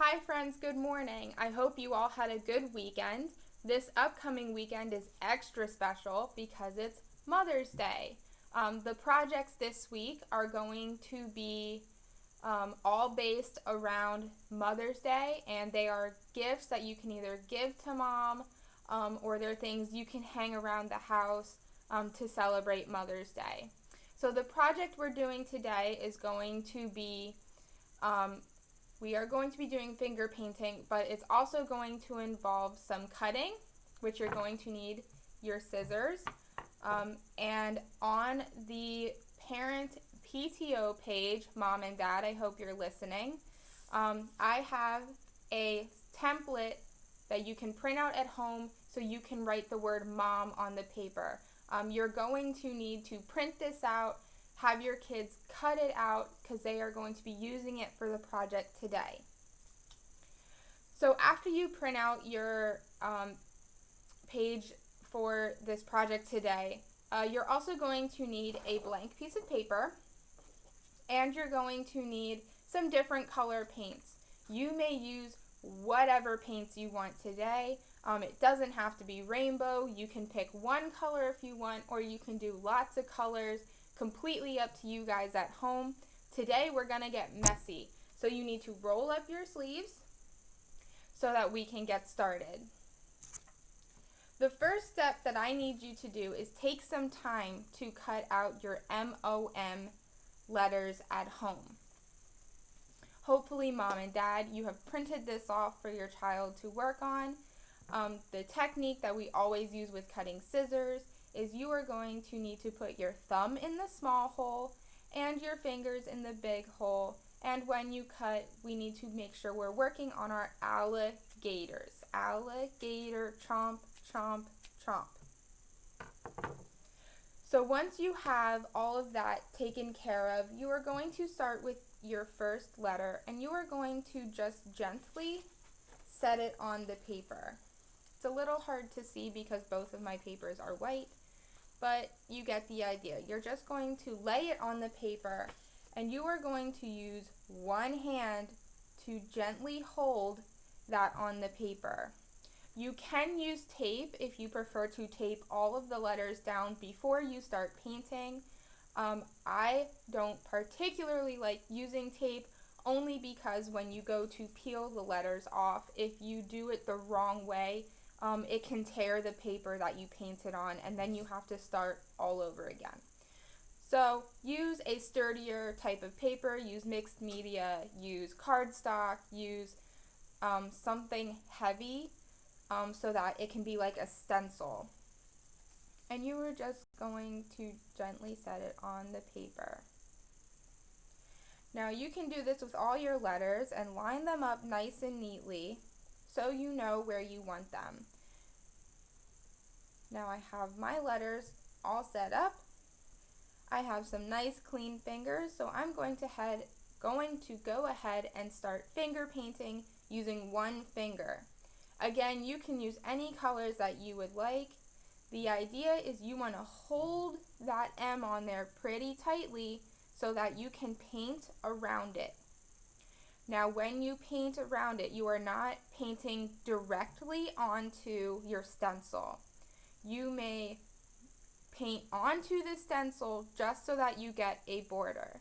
Hi friends, good morning. I hope you all had a good weekend. This upcoming weekend is extra special because it's Mother's Day. The projects this week are going to be all based around Mother's Day, and they are gifts that you can either give to mom or they're things you can hang around the house to celebrate Mother's Day. So the project we're doing today is going to be um, we are going to be doing finger painting, but it's also going to involve some cutting, which you're going to need your scissors. And on the parent PTO page, mom and dad, I hope you're listening, I have a template that you can print out at home so you can write the word mom on the paper. You're going to need to print this out, have your kids cut it out because they are going to be using it for the project today. So after you print out your page for this project today, you're also going to need a blank piece of paper, and you're going to need some different color paints. You may use whatever paints you want today. It doesn't have to be rainbow. You can pick one color if you want, or you can do lots of colors. Completely up to you guys at home. Today we're going to get messy. So you need to roll up your sleeves so that we can get started. The first step that I need you to do is take some time to cut out your MOM letters at home. Hopefully, mom and dad, you have printed this off for your child to work on. The technique that we always use with cutting scissors is you are going to need to put your thumb in the small hole and your fingers in the big hole. And when you cut, we need to make sure we're working on our alligators. Alligator, chomp, chomp, chomp. So once you have all of that taken care of, you are going to start with your first letter, and you are going to just gently set it on the paper. It's a little hard to see because both of my papers are white, but you get the idea. You're just going to lay it on the paper, and you are going to use one hand to gently hold that on the paper. You can use tape if you prefer to tape all of the letters down before you start painting. I don't particularly like using tape only because when you go to peel the letters off, if you do it the wrong way, it can tear the paper that you painted on, and then you have to start all over again. So use a sturdier type of paper, use mixed media, use cardstock, use something heavy so that it can be like a stencil. And you are just going to gently set it on the paper. Now you can do this with all your letters and line them up nice and neatly so you know where you want them. Now I have my letters all set up. I have some nice clean fingers, so I'm going to go ahead and start finger painting using one finger. Again, you can use any colors that you would like. The idea is you want to hold that M on there pretty tightly so that you can paint around it. Now when you paint around it, you are not painting directly onto your stencil. You may paint onto the stencil just so that you get a border.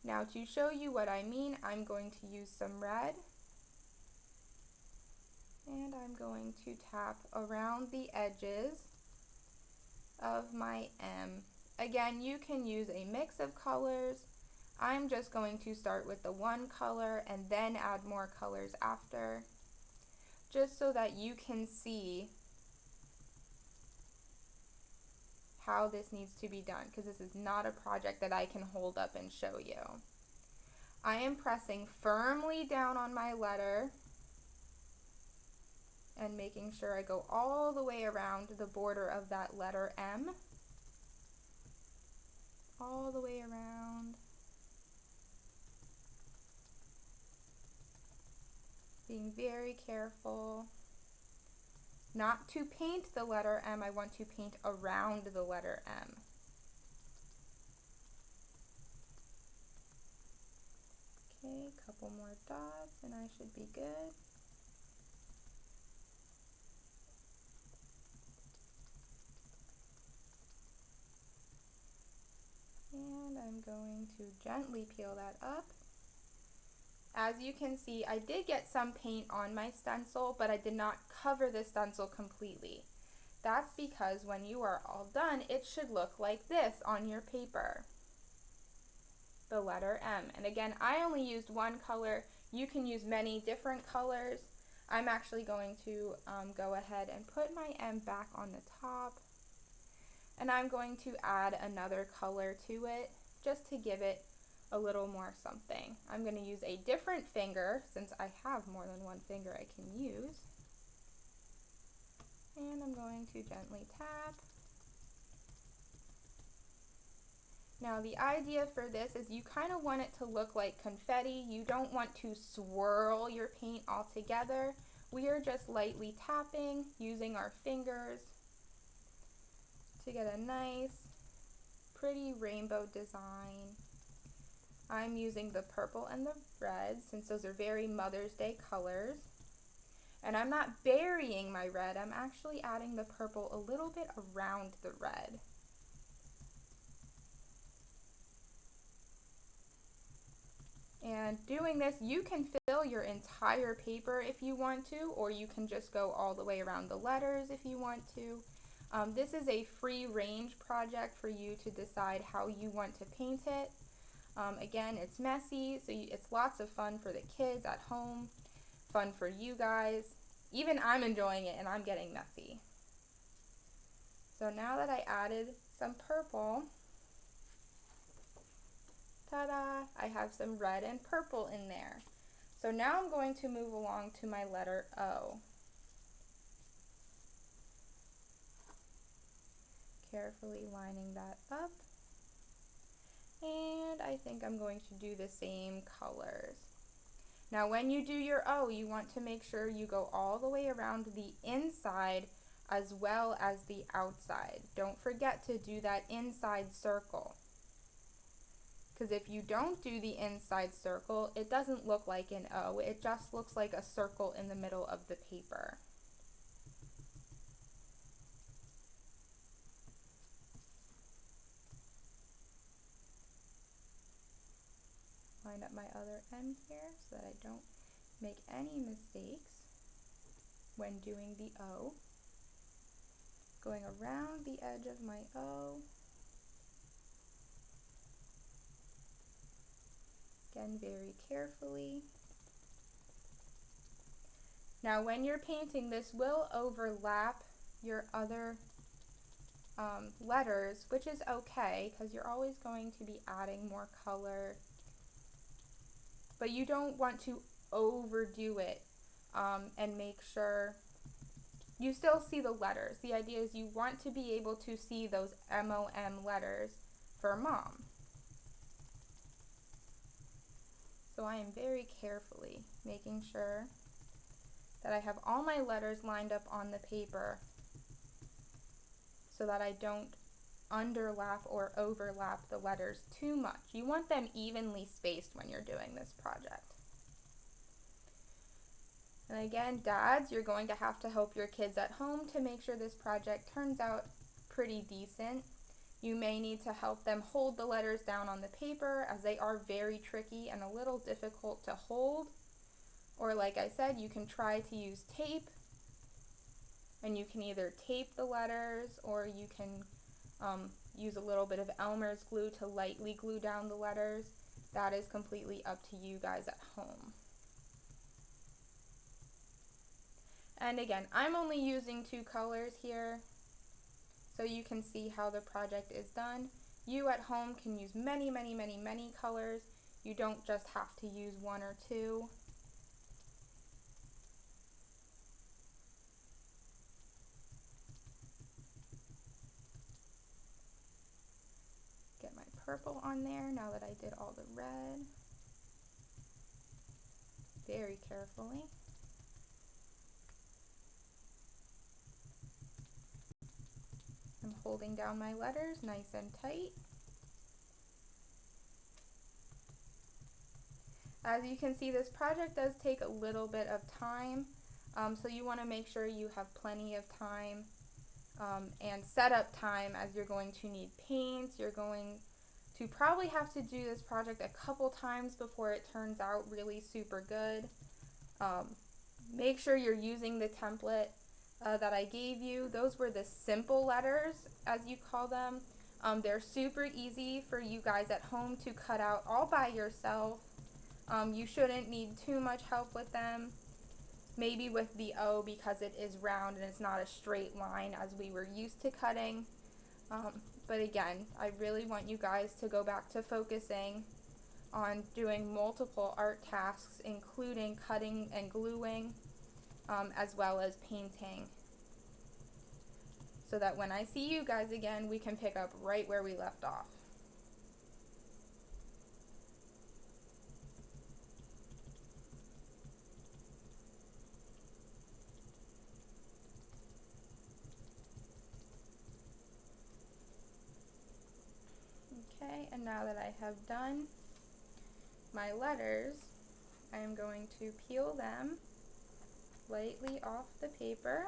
Now to show you what I mean, I'm going to use some red. And I'm going to tap around the edges of my M. Again, you can use a mix of colors. I'm just going to start with the one color and then add more colors after, just so that you can see how this needs to be done, because this is not a project that I can hold up and show you. I am pressing firmly down on my letter and making sure I go all the way around the border of that letter M. All the way around. Being very careful not to paint the letter M. I want to paint around the letter M. Okay, couple more dots and I should be good. And I'm going to gently peel that up. As you can see, I did get some paint on my stencil, but I did not cover the stencil completely. That's because when you are all done, it should look like this on your paper. The letter M. And again, I only used one color. You can use many different colors. I'm actually going to go ahead and put my M back on the top. And I'm going to add another color to it just to give it a little more something. I'm going to use a different finger since I have more than one finger I can use. And I'm going to gently tap. Now the idea for this is you kind of want it to look like confetti. You don't want to swirl your paint all together. We are just lightly tapping using our fingers to get a nice, pretty rainbow design. I'm using the purple and the red since those are very Mother's Day colors. And I'm not burying my red, I'm actually adding the purple a little bit around the red. And doing this, you can fill your entire paper if you want to, or you can just go all the way around the letters if you want to. This is a free range project for you to decide how you want to paint it. Again, it's messy, so it's lots of fun for the kids at home, fun for you guys. Even I'm enjoying it and I'm getting messy. So now that I added some purple, ta-da, I have some red and purple in there. So now I'm going to move along to my letter O. Carefully lining that up. And I think I'm going to do the same colors. Now when you do your O, you want to make sure you go all the way around the inside as well as the outside. Don't forget to do that inside circle. Because if you don't do the inside circle, it doesn't look like an O. It just looks like a circle in the middle of the paper. Line up my other M here so that I don't make any mistakes when doing the O. Going around the edge of my O. Again, very carefully. Now when you're painting, this will overlap your other letters, which is okay because you're always going to be adding more color. But you don't want to overdo it and make sure you still see the letters. The idea is you want to be able to see those MOM letters for mom. So I am very carefully making sure that I have all my letters lined up on the paper so that I don't underlap or overlap the letters too much. You want them evenly spaced when you're doing this project. And again, dads, you're going to have to help your kids at home to make sure this project turns out pretty decent. You may need to help them hold the letters down on the paper as they are very tricky and a little difficult to hold. Or like I said, you can try to use tape, and you can either tape the letters or you can use a little bit of Elmer's glue to lightly glue down the letters. That is completely up to you guys at home. And again, I'm only using 2 colors here so you can see how the project is done. You at home can use many, many, many, many colors. You don't just have to use 1 or 2. Get my purple on there now that I did all the red. Very carefully. I'm holding down my letters nice and tight. As you can see, this project does take a little bit of time, so you want to make sure you have plenty of time and setup time, as you're going to need paint. You're going to probably have to do this project a couple times before it turns out really super good. Make sure you're using the template that I gave you. Those were the simple letters, as you call them. They're super easy for you guys at home to cut out all by yourself. You shouldn't need too much help with them. Maybe with the O, because it is round and it's not a straight line as we were used to cutting. But again, I really want you guys to go back to focusing on doing multiple art tasks, including cutting and gluing, as well as painting, so that when I see you guys again, we can pick up right where we left off. Okay, and now that I have done my letters, I am going to peel them lightly off the paper.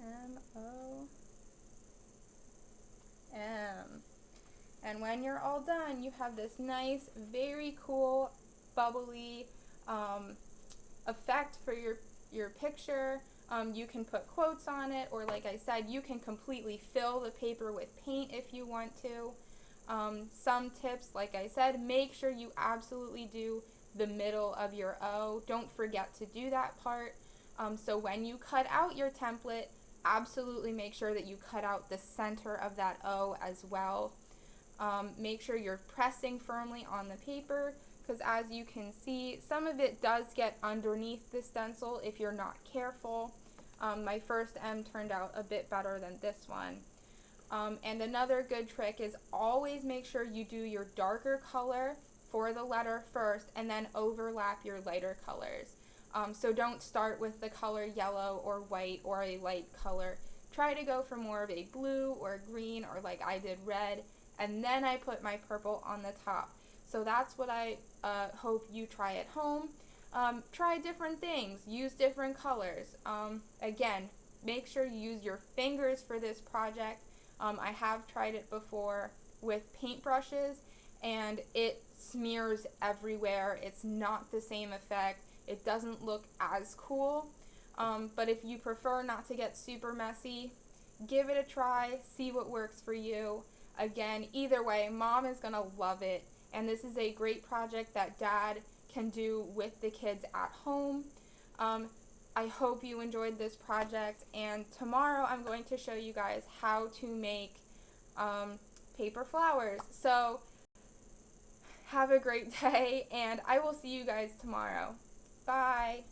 M-O-M. And when you're all done, you have this nice, very cool, bubbly effect for your picture. You can put quotes on it, or like I said, you can completely fill the paper with paint if you want to. Some tips, like I said, make sure you absolutely do the middle of your O. Don't forget to do that part. So when you cut out your template, absolutely make sure that you cut out the center of that O as well. Make sure you're pressing firmly on the paper, because as you can see, some of it does get underneath the stencil if you're not careful. My first M turned out a bit better than this one. And another good trick is always make sure you do your darker color for the letter first and then overlap your lighter colors. So don't start with the color yellow or white or a light color. Try to go for more of a blue or green, or like I did, red, and then I put my purple on the top. So that's what I hope you try at home. Try different things, use different colors. Again, make sure you use your fingers for this project. I have tried it before with paintbrushes, and it smears everywhere. It's not the same effect. It doesn't look as cool. But if you prefer not to get super messy, give it a try, see what works for you. Again, either way, Mom is going to love it, and this is a great project that Dad can do with the kids at home. I hope you enjoyed this project, and tomorrow I'm going to show you guys how to make paper flowers. So have a great day, and I will see you guys tomorrow. Bye.